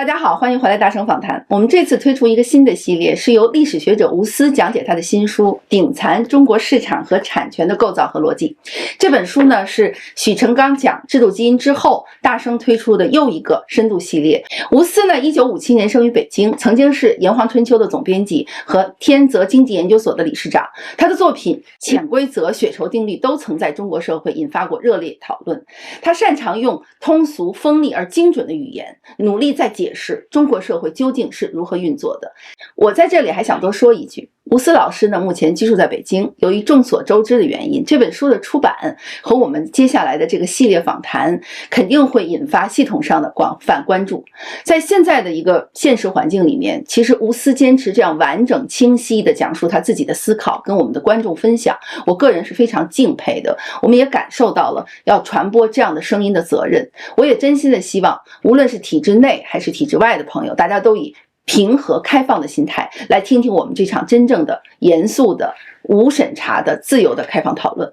大家好，欢迎回来大声访谈。我们这次推出一个新的系列，是由历史学者吴思讲解他的新书《顶残：中国市场和产权的构造和逻辑》。这本书呢是许成刚讲制度基因之后，大声推出的又一个深度系列。吴思呢，1957年生于北京，曾经是《炎黄春秋》的总编辑和天泽经济研究所的理事长。他的作品《潜规则》《血酬定律》都曾在中国社会引发过热烈讨论。他擅长用通俗、锋利而精准的语言，努力在解释中国社会究竟是如何运作的。我在这里还想多说一句，吴思老师呢目前居住在北京，由于众所周知的原因，这本书的出版和我们接下来的这个系列访谈肯定会引发系统上的广泛关注。在现在的一个现实环境里面，其实吴思坚持这样完整清晰地讲述他自己的思考，跟我们的观众分享，我个人是非常敬佩的。我们也感受到了要传播这样的声音的责任。我也真心的希望，无论是体制内还是体制外的朋友，大家都以平和开放的心态来听听我们这场真正的严肃的无审查的自由的开放讨论。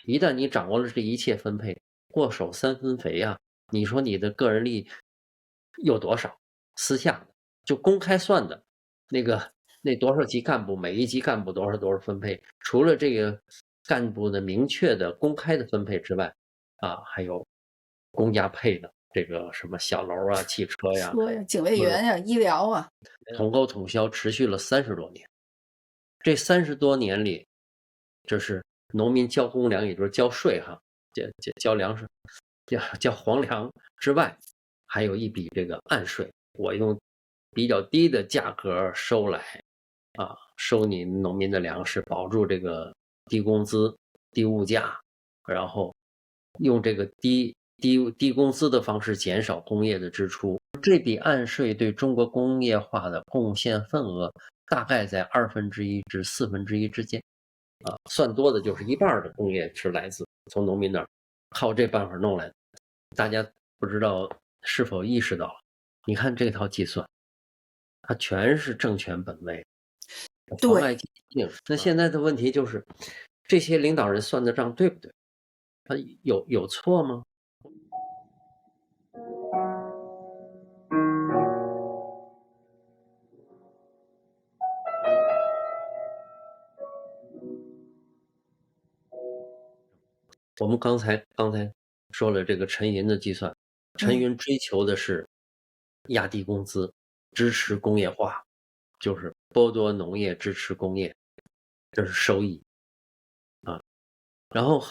一旦你掌握了这一切分配，过手3分肥啊，你说你的个人利益有多少？私下的就公开算的那多少级干部，每一级干部多少分配，除了这个干部的明确的公开的分配之外啊，还有公家配的这个什么小楼啊、汽车呀、警卫员呀、医疗啊，统购统销持续了30多年。这30多年里，这是农民交公粮，也就是交税哈，交粮食，交皇粮之外，还有一笔这个暗税，我用比较低的价格收来啊，收你农民的粮食，保住这个低工资、低物价，然后用这个低工资的方式减少工业的支出。这笔暗税对中国工业化的贡献份额大概在1/2至1/4之间啊，算多的就是1/2的工业是来自从农民那儿靠这办法弄来的。大家不知道是否意识到，你看这套计算，它全是政权本位，妨碍积极性。那现在的问题就是，这些领导人算的账对不对？他有错吗？我们刚才说了这个陈云的计算，陈云追求的是压低工资，支持工业化，就是剥夺农业，支持工业，这是收益啊。然后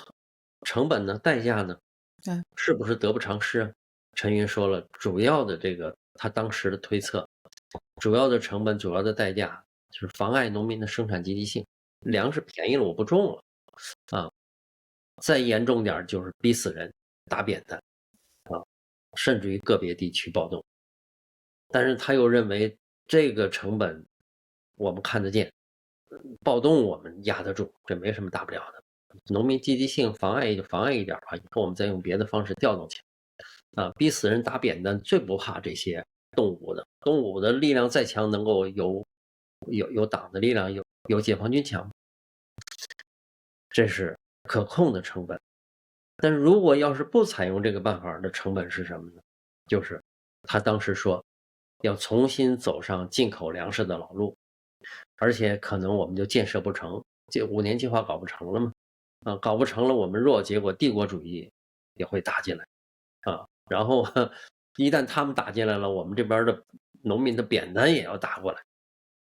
成本呢，代价呢，是不是得不偿失啊？陈云说了，主要的这个他当时的推测，主要的成本、主要的代价就是妨碍农民的生产积极性，粮食便宜了我不种了啊。再严重点就是逼死人、打扁担啊，甚至于个别地区暴动。但是他又认为这个成本我们看得见，暴动我们压得住，这没什么大不了的。农民积极性妨碍就妨碍一点吧，以后我们再用别的方式调动起来啊。逼死人、打扁担最不怕这些动武的，动武的力量再强，能够有党的力量，有解放军强，这是可控的成本。但是如果要是不采用这个办法的成本是什么呢？就是他当时说要重新走上进口粮食的老路，而且可能我们就建设不成，这5年计划搞不成了嘛，搞不成了我们弱，结果帝国主义也会打进来啊，然后一旦他们打进来了，我们这边的农民的扁担也要打过来，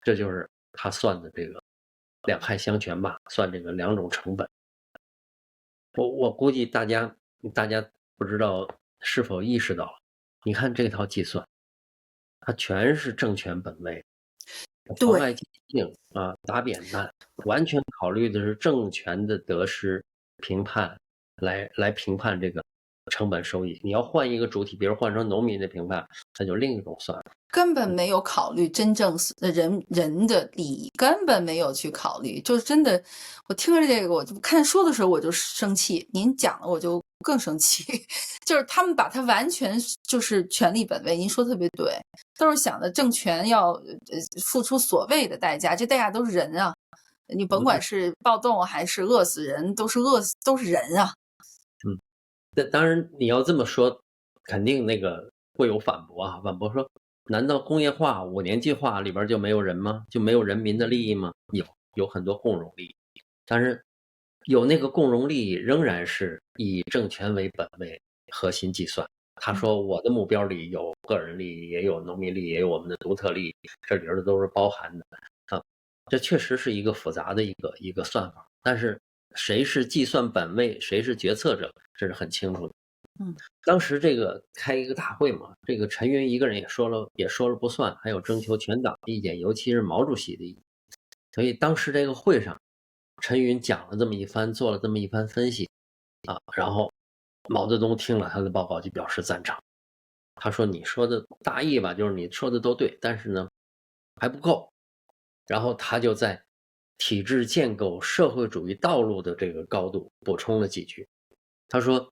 这就是他算的这个两害相权吧，算这个2种成本。我估计大家不知道是否意识到，你看这套计算，它全是政权本位，妨碍积极性啊，打扁担，完全考虑的是政权的得失评判，来评判这个成本收益。你要换一个主体，比如换成农民的评判，那就另一种算法。根本没有考虑真正人的利益，根本没有去考虑，就是真的。我听着这个，我就看书的时候我就生气，您讲了我就更生气。就是他们把它完全就是权力本位，您说特别对，都是想的政权要付出所谓的代价，这代价都是人啊，你甭管是暴动还是饿死人，都是人啊。当然你要这么说，肯定那个会有反驳啊，反驳说难道工业化5年计划里边就没有人吗？就没有人民的利益吗？有很多共荣利益，但是有那个共荣利益仍然是以政权为本为核心计算。他说我的目标里有个人利益，也有农民利益，也有我们的独特利益，这里边的都是包含的啊。这确实是一个复杂的一个算法，但是谁是计算本位，谁是决策者，这是很清楚的。当时这个开一个大会嘛，这个陈云一个人也说了不算，还有征求全党的意见，尤其是毛主席的意见。所以当时这个会上，陈云讲了这么一番，做了这么一番分析啊，然后毛泽东听了他的报告就表示赞成。他说你说的大意吧，就是你说的都对，但是呢还不够。然后他就在体制建构社会主义道路的这个高度补充了几句。他说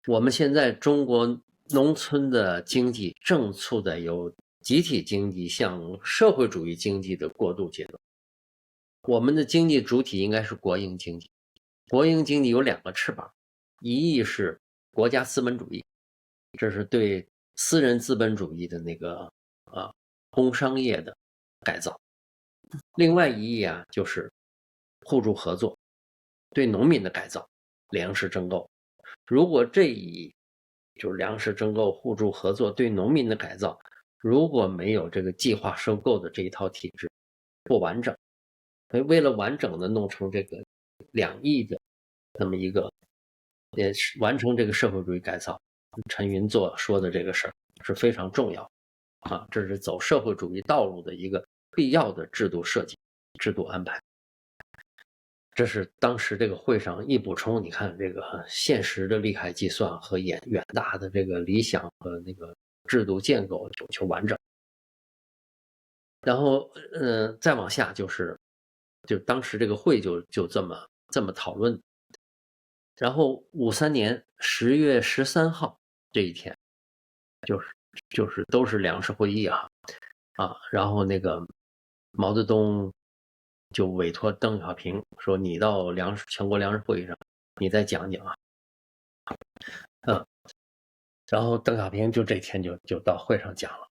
我们现在中国农村的经济正处在由集体经济向社会主义经济的过渡阶段。我们的经济主体应该是国营经济，国营经济有2个翅膀，一翼是国家资本主义，这是对私人资本主义的那个工商业的改造；另外一翼啊，就是互助合作，对农民的改造，粮食征购。如果这一翼就是粮食征购、互助合作对农民的改造，如果没有这个计划收购的这一套体制，不完整。所以为了完整的弄成这个2翼的那么一个，也是完成这个社会主义改造，陈云说的这个事儿是非常重要啊，这是走社会主义道路的一个必要的制度设计、制度安排。这是当时这个会上一补充，你看这个现实的利害计算和远大的这个理想和那个制度建构就完整。然后再往下就当时这个会就这么讨论。然后53年10月13号这一天，就是都是粮食会议啊，然后那个毛泽东就委托邓小平说，你到全国粮食会议上，你再讲讲啊，然后邓小平就这天就到会上讲了。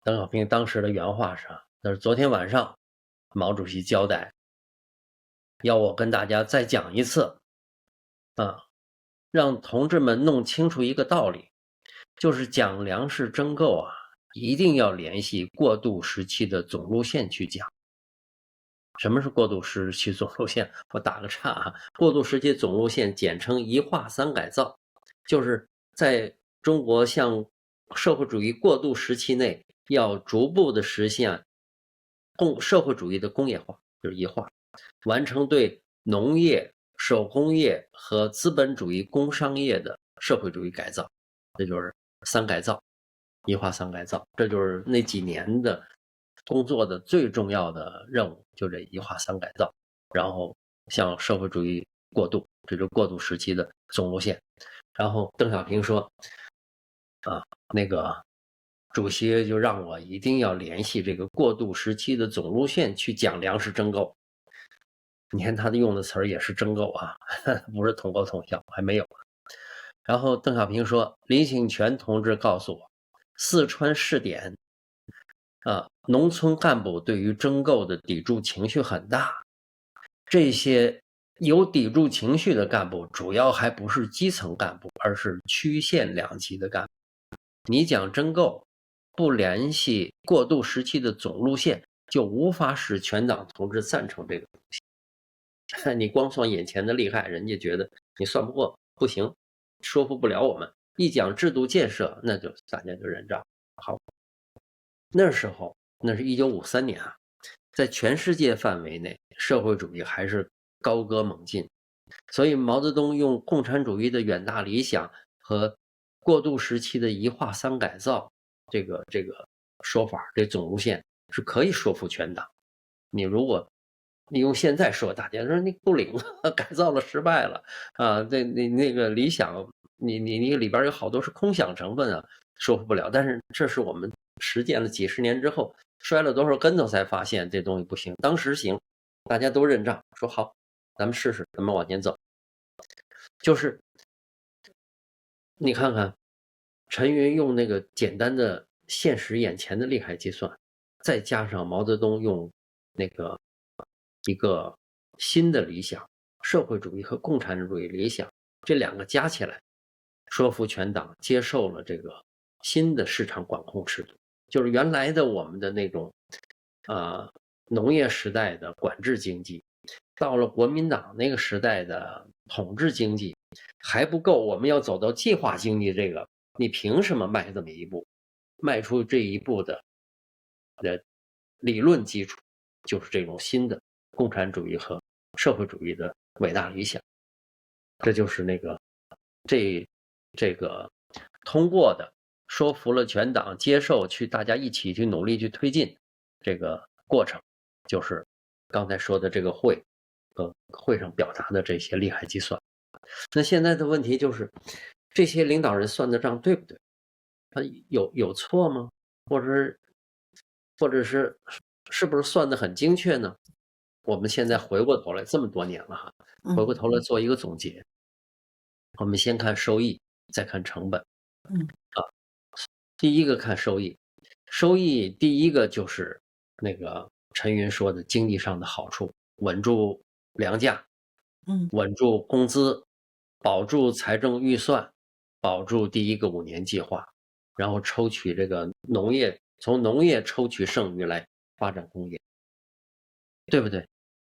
邓小平当时的原话是，那是昨天晚上毛主席交代，要我跟大家再讲一次让同志们弄清楚一个道理，就是讲粮食征购啊，一定要联系过渡时期的总路线去讲。什么是过渡时期总路线？我打个岔啊，过渡时期总路线简称一化三改造，就是在中国向社会主义过渡时期内，要逐步的实现社会主义的工业化，就是一化，完成对农业、手工业和资本主义工商业的社会主义改造，这就是三改造，一化三改造，这就是那几年的工作的最重要的任务，就这一化三改造，然后向社会主义过渡，这就是过渡时期的总路线。然后邓小平说那个主席就让我一定要联系这个过渡时期的总路线去讲粮食征购。你看他用的词儿也是征购啊，不是统购统销，还没有。然后邓小平说，林醒全同志告诉我，四川试点农村干部对于征购的抵触情绪很大，这些有抵触情绪的干部主要还不是基层干部，而是区县两级的干部。你讲征购不联系过渡时期的总路线，就无法使全党同志赞成这个东西。你光算眼前的利害，人家觉得你算不过，不行，说服不了我们。一讲制度建设，那就大家就认账。好，那时候那是1953年啊，在全世界范围内，社会主义还是高歌猛进，所以毛泽东用共产主义的远大理想和过渡时期的一化三改造这个说法，这总路线是可以说服全党。你如果你用现在说，大家说你不灵了，改造了失败了那个理想，你里边有好多是空想成分啊，说服不了。但是这是我们实践了几十年之后，摔了多少跟头才发现这东西不行。当时行，大家都认账，说好，咱们试试，咱们往前走。就是你看看陈云用那个简单的现实眼前的利害计算，再加上毛泽东用那个一个新的理想，社会主义和共产主义理想，这两个加起来，说服全党接受了这个新的市场管控制度，就是原来的我们的那种农业时代的管制经济，到了国民党那个时代的统治经济还不够，我们要走到计划经济这个，你凭什么迈这么一步？迈出这一步的理论基础，就是这种新的共产主义和社会主义的伟大理想。这就是那个这个通过的，说服了全党接受，去大家一起去努力去推进这个过程，就是刚才说的这个会上表达的这些利害计算。那现在的问题就是，这些领导人算的账对不对？他有错吗？或者是是不是算得很精确呢？我们现在回过头来这么多年了哈，回过头来做一个总结。我们先看收益，再看成本。第一个看收益，收益第一个就是那个陈云说的经济上的好处，稳住粮价，稳住工资，保住财政预算，保住第一个5年计划，然后抽取这个农业，从农业抽取剩余来发展工业，对不对？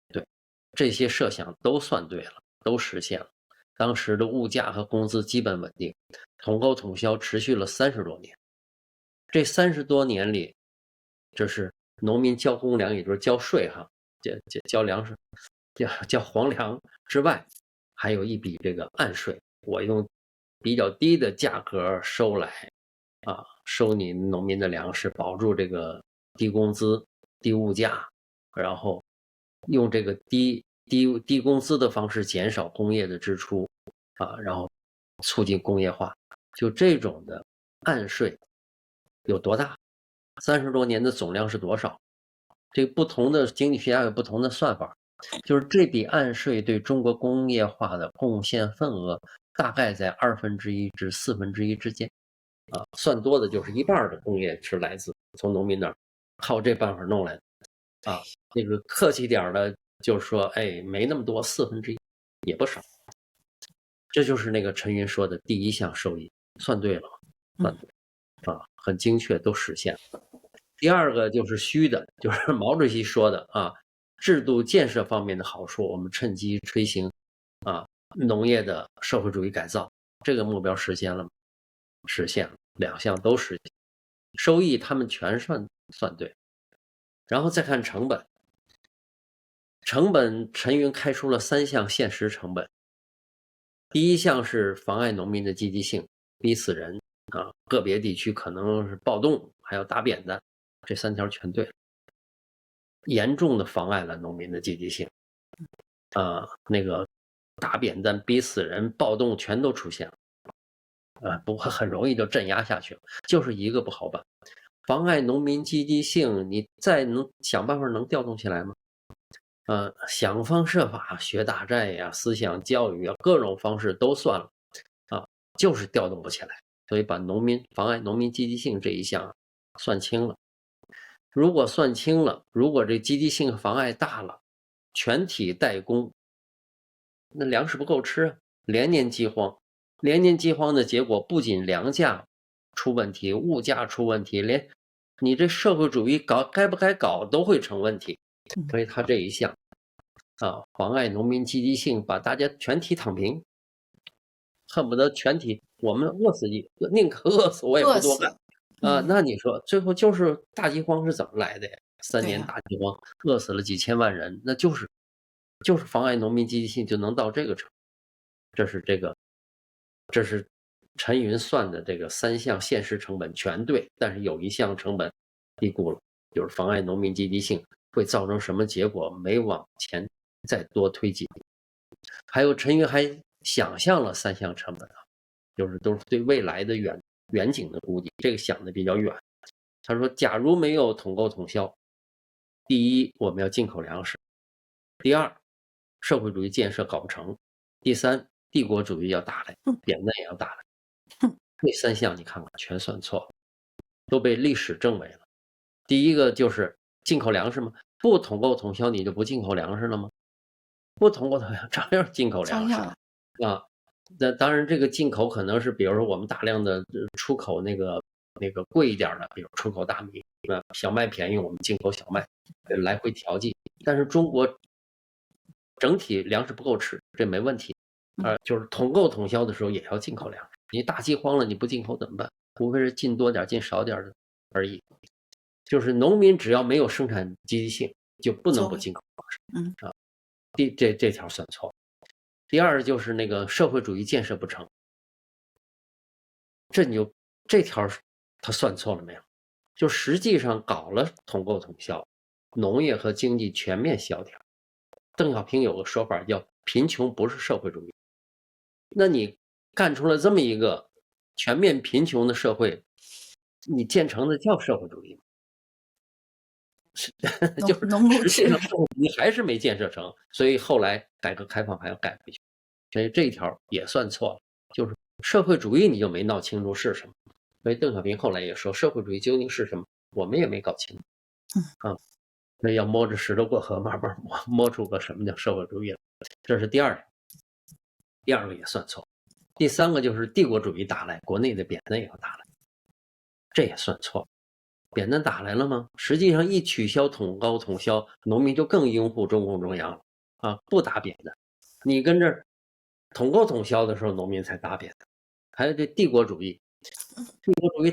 对，这些设想都算对了，都实现了。当时的物价和工资基本稳定，统购统销持续了30多年。这30多年里，这是农民交公粮，也就是交税哈，交粮食，交皇粮之外，还有一笔这个暗税，我用比较低的价格收来，收你农民的粮食，保住这个低工资、低物价，然后用这个低工资的方式减少工业的支出，然后促进工业化，就这种的暗税有多大？30多年的总量是多少？这不同的经济学家有不同的算法，就是这笔暗税对中国工业化的贡献份额大概在1/2至1/4之间，算多的就是1半的工业是来自从农民那儿靠这办法弄来的，那个客气点的，就是说，哎，没那么多1/4也不少。这就是那个陈云说的第一项收益，算对了，算对。很精确，都实现了。第二个就是虚的，就是毛主席说的制度建设方面的好处，我们趁机推行农业的社会主义改造，这个目标实现了吗？实现了，2项都实现，收益他们全算对。然后再看成本，陈云开出了3项现实成本。第一项是妨碍农民的积极性，逼死人个别地区可能是暴动，还有打扁担，这3条全对了，严重的妨碍了农民的积极性，那个打扁担、逼死人、暴动全都出现了，不会很容易就镇压下去了，就是一个不好办，妨碍农民积极性，你再能想办法能调动起来吗？想方设法学打债呀，思想教育啊，各种方式都算了，就是调动不起来。所以把妨碍农民积极性这一项算清了。如果算清了，如果这积极性妨碍大了，全体怠工，那粮食不够吃，连年饥荒。连年饥荒的结果不仅粮价出问题，物价出问题，连你这社会主义该不该搞都会成问题。所以他这一项妨碍农民积极性，把大家全体躺平，恨不得全体我们饿死宁可饿死我也不多干那你说最后就是大饥荒是怎么来的呀？3年大饥荒，饿死了几千万人，那就是妨碍农民积极性就能到这个程度。这是陈云算的这个3项现实成本全对，但是有一项成本低估了，就是妨碍农民积极性会造成什么结果，没往前再多推进。还有陈云还想象了3项成本就是都是对未来的远景的估计，这个想的比较远。他说，假如没有统购统销，第一，我们要进口粮食；第二，社会主义建设搞不成；第三，帝国主义要打来，扁担也要打来。这3项你看看全算错了。都被历史证伪了。第一个就是进口粮食嘛，不统购统销你就不进口粮食了吗？不统购统销照样进口粮食啊。那当然，这个进口可能是，比如说我们大量的出口那个贵一点的，比如出口大米，小麦便宜，我们进口小麦，来回调剂。但是中国整体粮食不够吃，这没问题。就是统购统销的时候也要进口粮食。你大饥荒了，你不进口怎么办？无非是进多点，进少点的而已。就是农民只要没有生产积极性，就不能不进口粮食。这条算错。第二就是那个社会主义建设不成，这条他算错了没有？就实际上搞了统购统销，农业和经济全面萧条。邓小平有个说法叫贫穷不是社会主义。那你干出了这么一个全面贫穷的社会，你建成的叫社会主义吗？就是实际上你还是没建设成，所以后来改革开放还要改回去，所以这一条也算错了。就是社会主义你就没闹清楚是什么，所以邓小平后来也说社会主义究竟是什么，我们也没搞清楚。那要摸着石头过河，慢慢摸出个什么叫社会主义了。这是第二个也算错。第三个就是帝国主义打来，国内的扁担也要打来，这也算错。扁担打来了吗？实际上一取消统购统销，农民就更拥护中共中央了啊！不打扁担，你跟这统购统销的时候，农民才打扁担。还有这帝国主义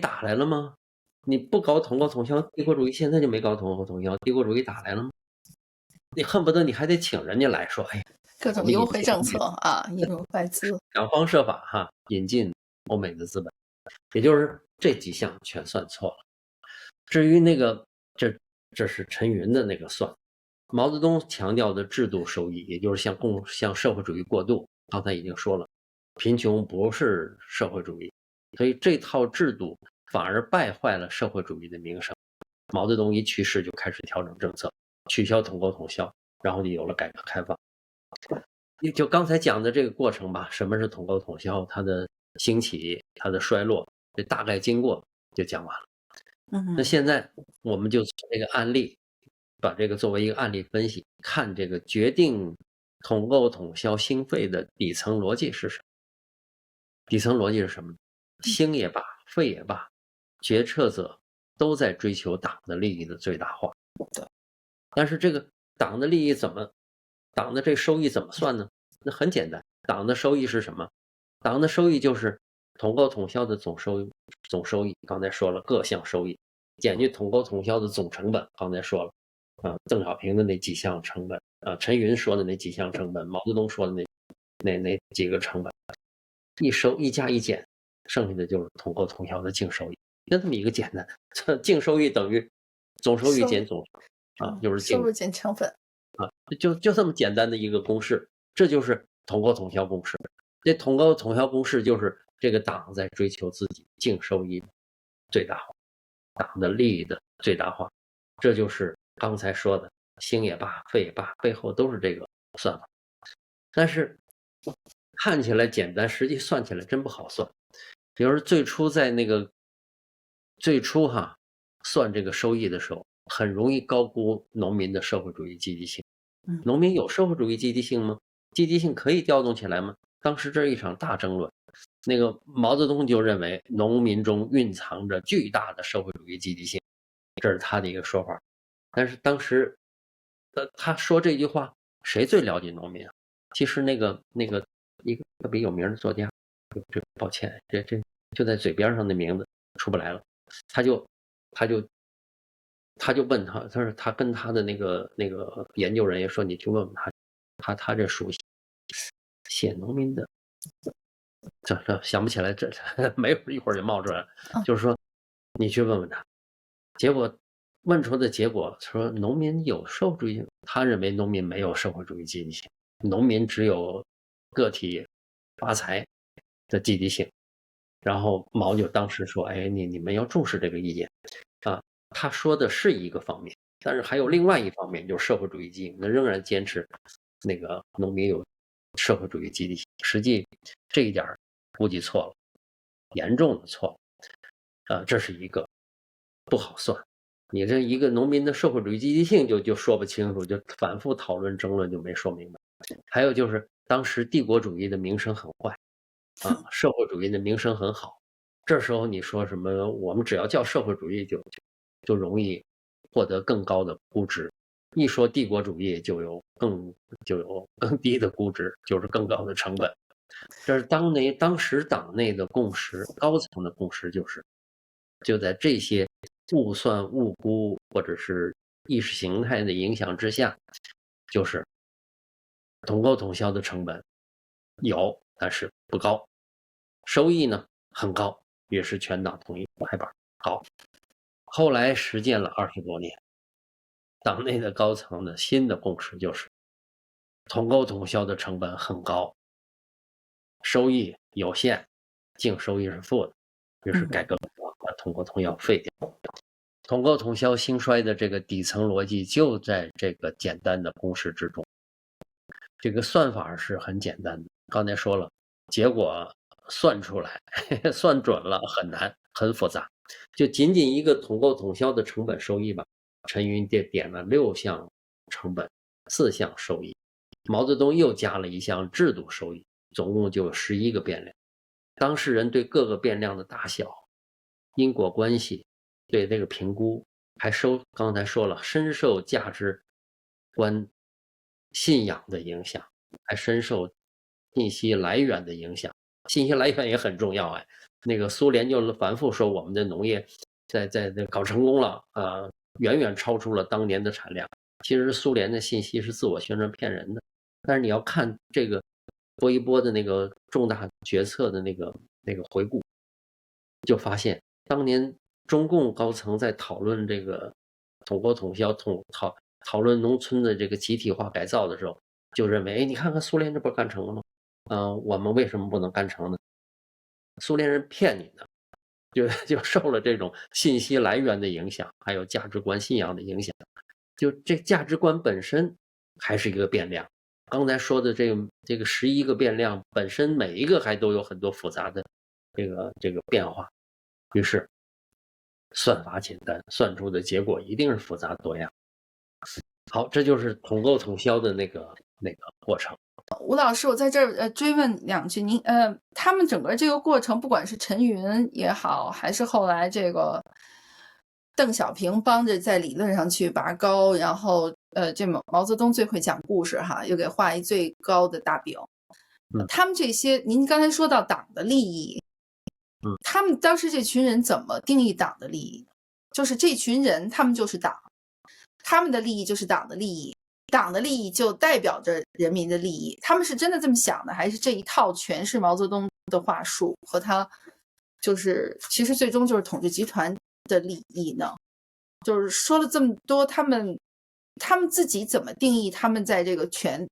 打来了吗？你不搞统购统销，帝国主义现在就没搞统购统销，帝国主义打来了吗？你恨不得你还得请人家来说，哎，各种优惠政策啊，引入外资，想方设法引进欧美的资本，也就是这几项全算错了。至于那个这是陈云的那个算，毛泽东强调的制度收益，也就是向社会主义过渡。刚才已经说了，贫穷不是社会主义，所以这套制度反而败坏了社会主义的名声。毛泽东一去世就开始调整政策，取消统购统销，然后就有了改革开放。就刚才讲的这个过程吧，什么是统购统销，它的兴起，它的衰落，这大概经过就讲完了。那现在我们就从这个案例，把这个作为一个案例分析，看这个决定统购统销兴废的底层逻辑是什么？底层逻辑是什么？兴也罢，废也罢，决策者都在追求党的利益的最大化。但是这个党的利益党的这收益怎么算呢？那很简单，党的收益是什么？党的收益就是统购统销的总收益，刚才说了各项收益，减去统购统销的总成本，刚才说了，邓小平的那几项成本，陈云说的那几项成本，毛泽东说的那几个成本，一加一减，剩下的就是统购统销的净收益，就这么一个简单，净收益等于总收益减总就是收入减成本就这么简单的一个公式，这就是统购统销公式。这统购统销公式就是这个党在追求自己净收益的最大化，党的利益的最大化，这就是刚才说的兴也罢，废也罢，背后都是这个算法。但是看起来简单，实际算起来真不好算。比如说最初算这个收益的时候，很容易高估农民的社会主义积极性。农民有社会主义积极性吗？积极性可以调动起来吗？当时这是一场大争论。那个毛泽东就认为农民中蕴藏着巨大的社会主义积极性，这是他的一个说法。但是当时他说这句话，谁最了解农民啊？其实那个一个特别有名的作家，抱歉，这就在嘴边上的名字出不来了。他就问他说他跟他的那个研究人员说，你去问问他这属写农民的，这想不起来，这没有一会儿就冒出来了。就是说你去问问他，结果问出的结果说农民有社会主义，他认为农民没有社会主义积极性，农民只有个体发财的积极性。然后毛就当时说，哎，你们要重视这个意见啊。他说的是一个方面，但是还有另外一方面，就是社会主义积极，那仍然坚持那个农民有社会主义积极性。实际这一点估计错了，严重的错了。这是一个。不好算。你这一个农民的社会主义积极性就说不清楚，就反复讨论争论就没说明白。还有就是当时帝国主义的名声很坏啊，社会主义的名声很好。这时候你说什么，我们只要叫社会主义就容易获得更高的估值，一说帝国主义就有更低的估值，就是更高的成本。这是当时党内的共识，高层的共识就在这些误算误估或者是意识形态的影响之下，就是统购统销的成本有，但是不高，收益呢很高，也是全党统一拍板好。后来实践了20多年，党内的高层的新的共识就是统购统销的成本很高，收益有限，净收益是负的，于是改革把统购统销废掉。统购统销兴衰的这个底层逻辑就在这个简单的公式之中。这个算法是很简单的，刚才说了，结果算出来算准了很难，很复杂。就仅仅一个统购统销的成本收益吧，陈云点了6项成本，4项收益，毛泽东又加了1项制度收益，总共就有11个变量。当事人对各个变量的大小、因果关系对这个评估，刚才说了，深受价值观信仰的影响，还深受信息来源的影响。信息来源也很重要哎。那个苏联就反复说我们的农业在搞成功了啊，远远超出了当年的产量。其实苏联的信息是自我宣传骗人的，但是你要看这个波一波的那个重大决策的那个回顾，就发现当年中共高层在讨论这个统购统销讨论农村的这个集体化改造的时候，就认为，哎，你看看苏联这不干成了吗？我们为什么不能干成呢？苏联人骗你呢，就受了这种信息来源的影响，还有价值观信仰的影响。就这价值观本身还是一个变量。刚才说的这个11个变量本身每一个还都有很多复杂的这个变化，于是算法简单，算出的结果一定是复杂多样。好，这就是统购统销的那个过程。吴老师，我在这儿追问2句，您他们整个这个过程，不管是陈云也好，还是后来这个邓小平帮着在理论上去拔高，然后这毛泽东最会讲故事哈，又给画一最高的大饼。他们这些，您刚才说到党的利益，他们当时这群人怎么定义党的利益？就是这群人，他们就是党，他们的利益就是党的利益。党的利益就代表着人民的利益，他们是真的这么想的，还是这一套全是毛泽东的话术和他就是其实最终就是统治集团的利益呢？就是说了这么多，他们自己怎么定义他们在这个权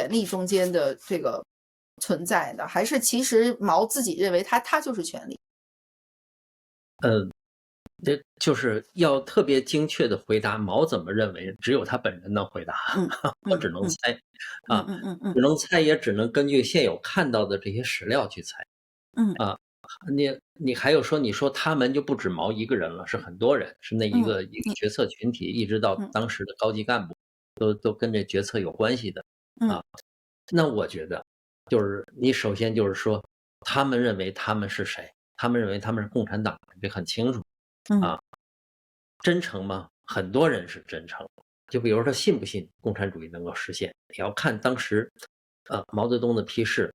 力中间的这个存在的？还是其实毛自己认为他就是权力？这就是要特别精确的回答毛怎么认为，只有他本人能回答，我只能猜啊，只能猜，也只能根据现有看到的这些史料去猜。你还有说，你说他们就不止毛一个人了，是很多人，是那一个决策群体，一直到当时的高级干部，都跟这决策有关系的啊。那我觉得，就是你首先就是说，他们认为他们是谁？他们认为他们是共产党，这很清楚。真诚吗？很多人是真诚，就比如说信不信共产主义能够实现，也要看当时毛泽东的批示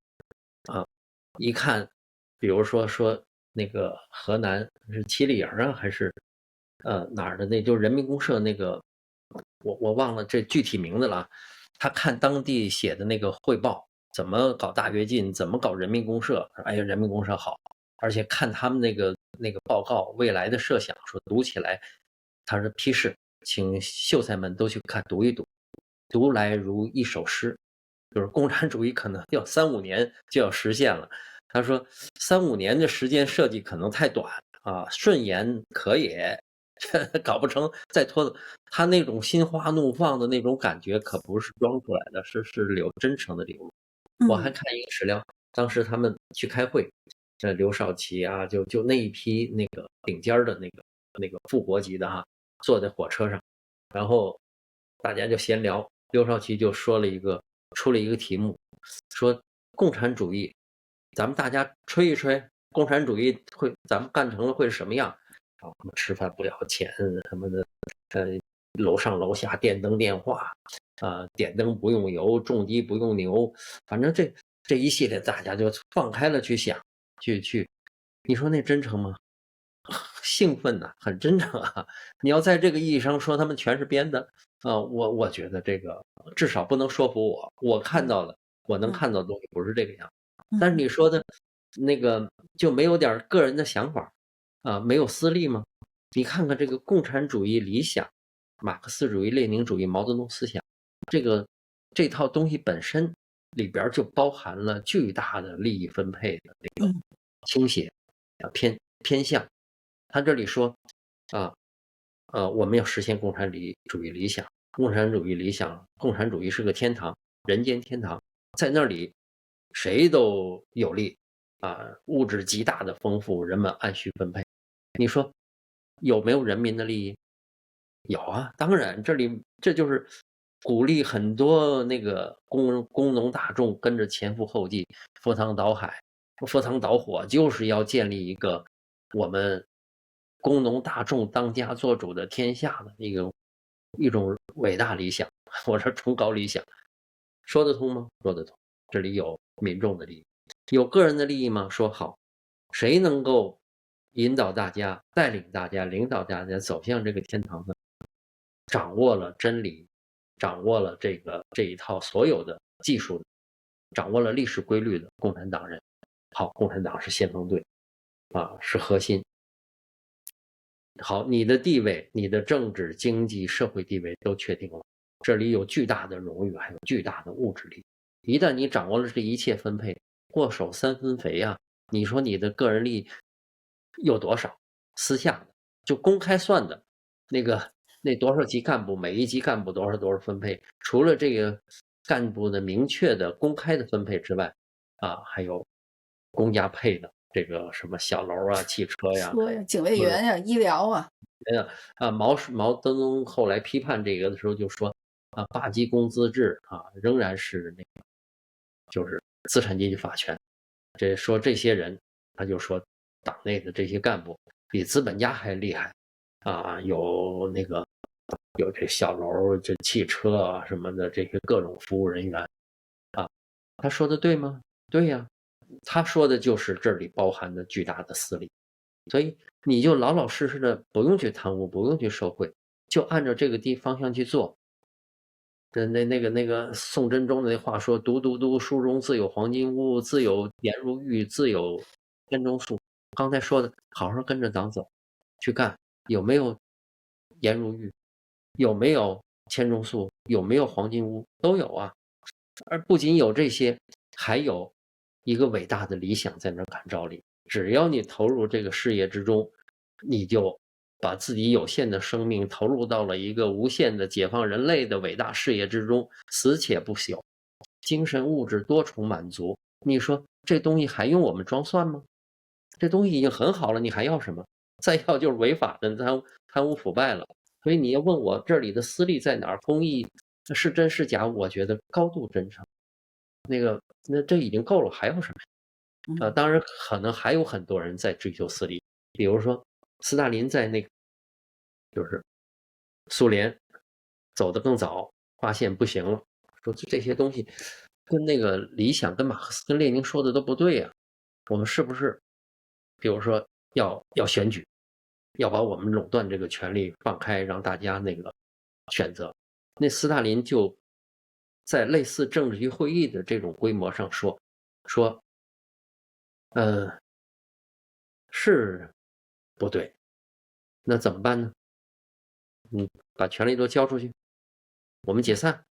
一看，比如说那个河南是七里营啊，还是哪儿的那就是人民公社那个，我忘了这具体名字了。他看当地写的那个汇报，怎么搞大跃进，怎么搞人民公社，哎呀，人民公社好，而且看他们那个报告未来的设想，说读起来，他是批示，请秀才们都去看读一读，读来如一首诗，就是共产主义可能要3-5年就要实现了。他说3-5年的时间设计可能太短啊，顺延可也，搞不成再拖。他那种心花怒放的那种感觉可不是装出来的，是有真诚的流露。我还看一个史料，当时他们去开会，刘少奇啊，就那一批那个顶尖的那个那个副国级的哈，坐在火车上，然后大家就闲聊，刘少奇就出了一个题目，说共产主义，咱们大家吹一吹，共产主义咱们干成了会是什么样？啊，什么吃饭不要钱什么的，楼上楼下电灯电话，点灯不用油，种地不用牛，反正这一系列大家就放开了去想，去，你说那真诚吗？兴奋呐，很真诚啊！你要在这个意义上说他们全是编的我觉得这个至少不能说服我，我看到的，我能看到的东西不是这个样。但是你说的那个就没有点个人的想法没有私利吗？你看看这个共产主义理想、马克思主义、列宁主义、毛泽东思想，这套东西本身里边就包含了巨大的利益分配的那个倾斜偏向。他这里说我们要实现共产主义理想，共产主义是个天堂，人间天堂，在那里谁都有利物质极大的丰富，人们按需分配。你说有没有人民的利益？有啊，当然这就是鼓励很多那个工农大众跟着前赴后继，赴汤蹈海、赴汤蹈火，就是要建立一个我们工农大众当家作主的天下的一种伟大理想，或者崇高理想，说得通吗？说得通。这里有民众的利益，有个人的利益吗？说好，谁能够引导大家、带领大家、领导大家走向这个天堂呢？掌握了真理，掌握了这一套所有的技术的，掌握了历史规律的共产党人。好，共产党是先锋队是核心。好，你的地位，你的政治、经济、社会地位都确定了，这里有巨大的荣誉，还有巨大的物质利益。一旦你掌握了这一切分配，握手三分肥你说你的个人利益有多少？私下的就公开算的，那多少级干部，每一级干部多少分配，除了这个干部的明确的公开的分配之外还有公家配的这个什么小楼汽车呀、警卫员呀、医疗毛泽东后来批判这个的时候就说8级工资制仍然是那个就是资产阶级法权。这些人，他就说党内的这些干部比资本家还厉害有这小楼、这汽车什么的这些各种服务人员他说的对吗？对呀，他说的就是这里包含的巨大的私利，所以你就老老实实的不用去贪污，不用去受贿，就按照这个方向去做。那个宋真宗的那话说：“读书中自有黄金屋，自有颜如玉，自有天中树。”刚才说的，好好跟着党走，去干，有没有颜如玉？有没有千中树？有没有黄金屋？都有啊。而不仅有这些，还有一个伟大的理想在那感召你。只要你投入这个事业之中，你就把自己有限的生命投入到了一个无限的解放人类的伟大事业之中，死且不朽，精神物质多重满足。你说这东西还用我们装蒜吗？这东西已经很好了，你还要什么？再要就是违法的贪污腐败了。所以你要问我这里的私利在哪儿，公益是真是假？我觉得高度真诚。那这已经够了，还要什么？当然可能还有很多人在追求私利，比如说斯大林在就是苏联走得更早，发现不行了，说这些东西跟那个理想跟马克思跟列宁说的都不对呀，我们是不是比如说要选举，要把我们垄断这个权利放开，让大家那个选择？那斯大林就在类似政治局会议的这种规模上说是不对，那怎么办呢？把权力都交出去，我们解散，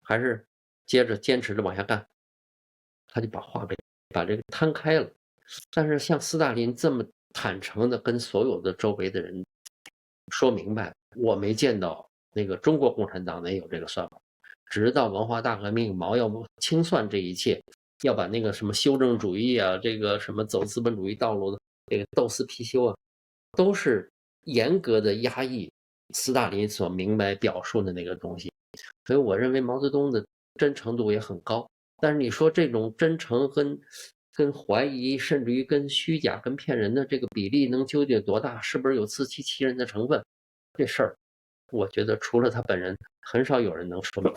还是接着坚持着往下干？他就把这个摊开了。但是像斯大林这么坦诚的跟所有的周围的人说明白，我没见到那个中国共产党能有这个算法。直到文化大革命，毛要清算这一切，要把那个什么修正主义这个什么走资本主义道路的这个斗私批修都是严格的压抑斯大林所明白表述的那个东西。所以我认为毛泽东的真诚度也很高。但是你说这种真诚跟怀疑，甚至于跟虚假、跟骗人的这个比例能究竟有多大？是不是有自欺欺人的成分？这事儿，我觉得除了他本人，很少有人能说明。